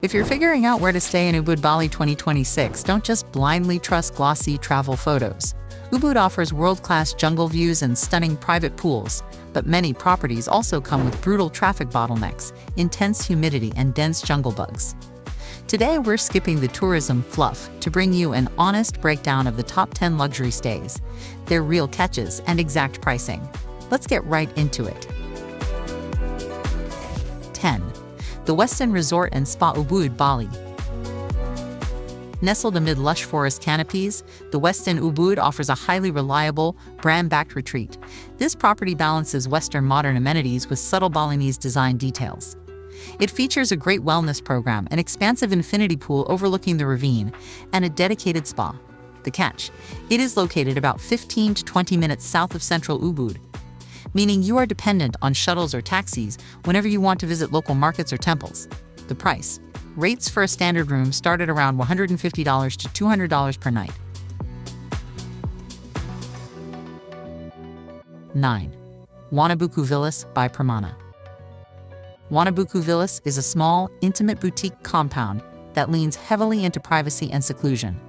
If you're figuring out where to stay in Ubud Bali 2026, don't just blindly trust glossy travel photos. Ubud offers world-class jungle views and stunning private pools, but many properties also come with brutal traffic bottlenecks, intense humidity, and dense jungle bugs. Today, we're skipping the tourism fluff to bring you an honest breakdown of the top 10 luxury stays, their real catches, and exact pricing. Let's get right into it. 10. The Westin Resort and Spa Ubud Bali. Nestled amid lush forest canopies, the Westin Ubud offers a highly reliable, brand-backed retreat. This property balances Western modern amenities with subtle Balinese design details. It features a great wellness program, an expansive infinity pool overlooking the ravine, and a dedicated spa. The catch: it is located about 15 to 20 minutes south of central Ubud, meaning you are dependent on shuttles or taxis whenever you want to visit local markets or temples. The price: rates for a standard room start at around $150 to $200 per night. 9. Wana Bucu Villas by Pramana. Wana Bucu Villas is a small, intimate boutique compound that leans heavily into privacy and seclusion.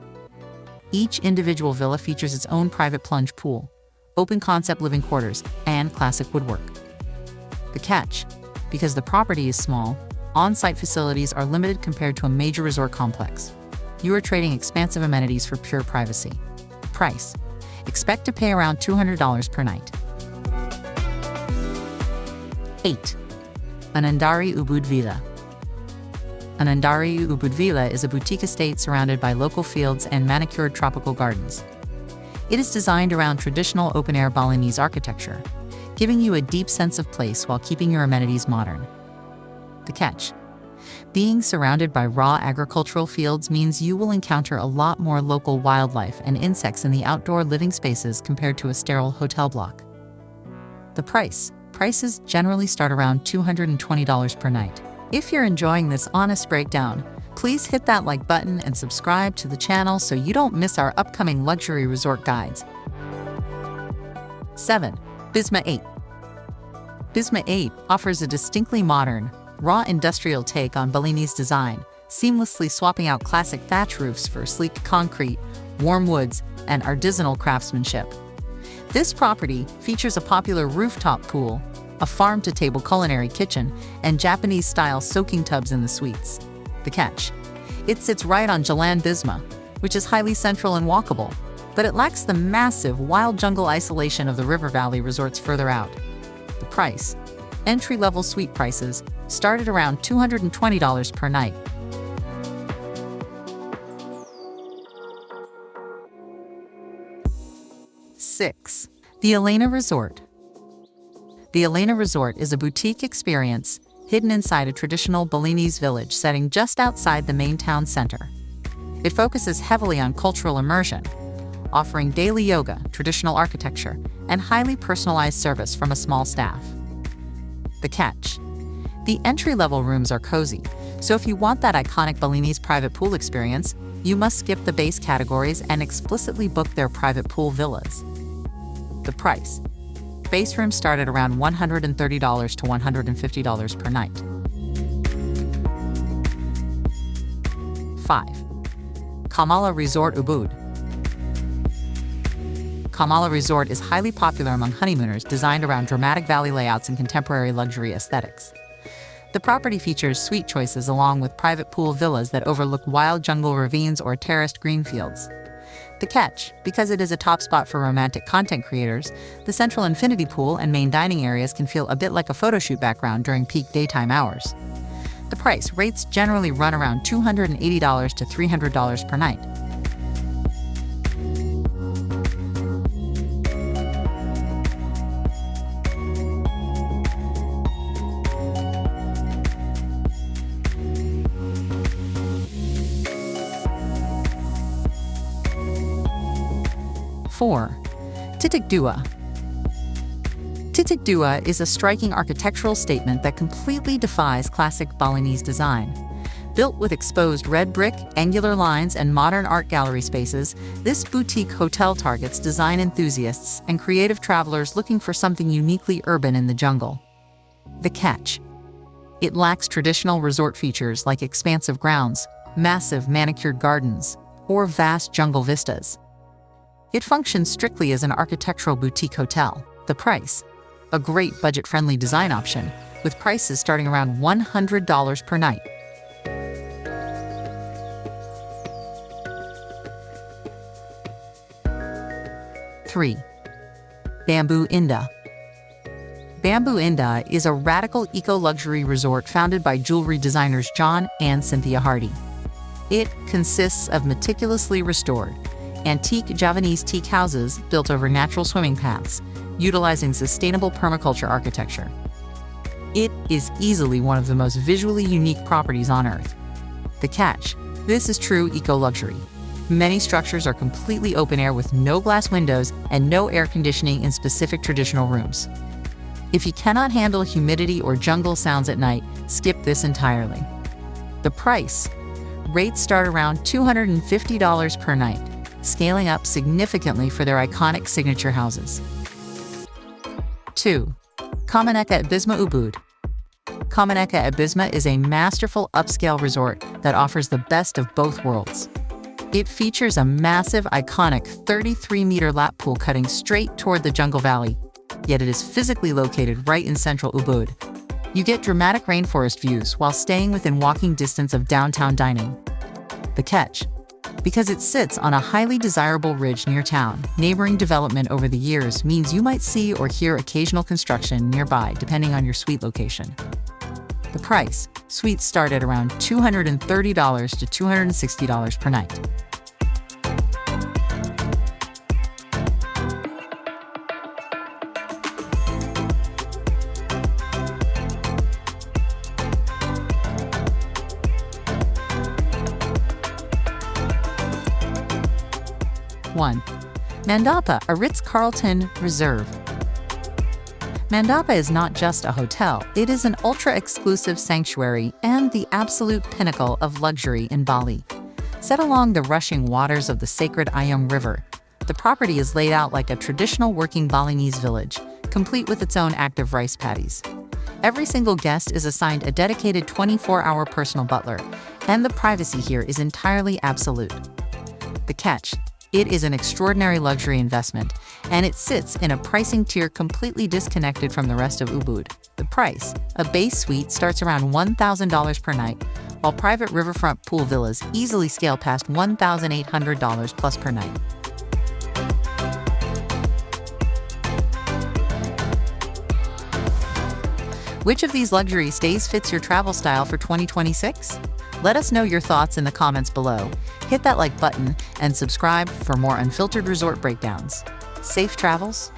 Each individual villa features its own private plunge pool, open-concept living quarters, and classic woodwork. The catch: because the property is small, on-site facilities are limited compared to a major resort complex. You are trading expansive amenities for pure privacy. Price: expect to pay around $200 per night. 8. Anandari Ubud Villa. Anandari Ubud Villa is a boutique estate surrounded by local fields and manicured tropical gardens. It is designed around traditional open-air Balinese architecture, giving you a deep sense of place while keeping your amenities modern. The catch: being surrounded by raw agricultural fields means you will encounter a lot more local wildlife and insects in the outdoor living spaces compared to a sterile hotel block. The prices generally start around $220 per night. If you're enjoying this honest breakdown, please hit that like button and subscribe to the channel so you don't miss our upcoming luxury resort guides. 7. Bisma Eight. Bisma Eight offers a distinctly modern, raw industrial take on Balinese design, seamlessly swapping out classic thatch roofs for sleek concrete, warm woods, and artisanal craftsmanship. This property features a popular rooftop pool, a farm-to-table culinary kitchen, and Japanese-style soaking tubs in the suites. The catch: it sits right on Jalan Bisma, which is highly central and walkable, but it lacks the massive wild jungle isolation of the River Valley resorts further out. The price: entry-level suite prices start at around $220 per night. 6. The Alena Resort. The Alena Resort is a boutique experience hidden inside a traditional Balinese village setting just outside the main town center. It focuses heavily on cultural immersion, offering daily yoga, traditional architecture, and highly personalized service from a small staff. The catch: the entry-level rooms are cozy, so if you want that iconic Balinese private pool experience, you must skip the base categories and explicitly book their private pool villas. The price: base rooms start at around $130 to $150 per night. 5. Kaamala Resort Ubud. Kaamala Resort is highly popular among honeymooners, designed around dramatic valley layouts and contemporary luxury aesthetics. The property features suite choices along with private pool villas that overlook wild jungle ravines or terraced green fields. The catch: because it is a top spot for romantic content creators, the central infinity pool and main dining areas can feel a bit like a photoshoot background during peak daytime hours. The price: rates generally run around $280 to $300 per night. 4. Titik Dua. Titik Dua is a striking architectural statement that completely defies classic Balinese design. Built with exposed red brick, angular lines, and modern art gallery spaces, this boutique hotel targets design enthusiasts and creative travelers looking for something uniquely urban in the jungle. The catch: It lacks traditional resort features like expansive grounds, massive manicured gardens, or vast jungle vistas. It functions strictly as an architectural boutique hotel. The price: a great budget-friendly design option, with prices starting around $100 per night. Three, Bambu Indah. Bambu Indah is a radical eco-luxury resort founded by jewelry designers John and Cynthia Hardy. It consists of meticulously restored, antique Javanese teak houses built over natural swimming paths, utilizing sustainable permaculture architecture. It is easily one of the most visually unique properties on Earth. The catch: this is true eco-luxury. Many structures are completely open air with no glass windows and no air conditioning in specific traditional rooms. If you cannot handle humidity or jungle sounds at night, skip this entirely. The price: rates start around $250 per night, scaling up significantly for their iconic signature houses. 2. Komaneka at Bisma Ubud. Komaneka at Bisma is a masterful upscale resort that offers the best of both worlds. It features a massive, iconic 33-meter lap pool cutting straight toward the jungle valley, yet it is physically located right in central Ubud. You get dramatic rainforest views while staying within walking distance of downtown dining. The catch: because it sits on a highly desirable ridge near town, neighboring development over the years means you might see or hear occasional construction nearby depending on your suite location. The price: suites start at around $230 to $260 per night. One, Mandapa, a Ritz-Carlton reserve. Mandapa is not just a hotel, it is an ultra-exclusive sanctuary and the absolute pinnacle of luxury in Bali. Set along the rushing waters of the sacred Ayung River, the property is laid out like a traditional working Balinese village, complete with its own active rice paddies. Every single guest is assigned a dedicated 24-hour personal butler, and the privacy here is entirely absolute. The catch: it is an extraordinary luxury investment, and it sits in a pricing tier completely disconnected from the rest of Ubud. The price: a base suite starts around $1,000 per night, while private riverfront pool villas easily scale past $1,800 plus per night. Which of these luxury stays fits your travel style for 2026? Let us know your thoughts in the comments below. Hit that like button and subscribe for more unfiltered resort breakdowns. Safe travels!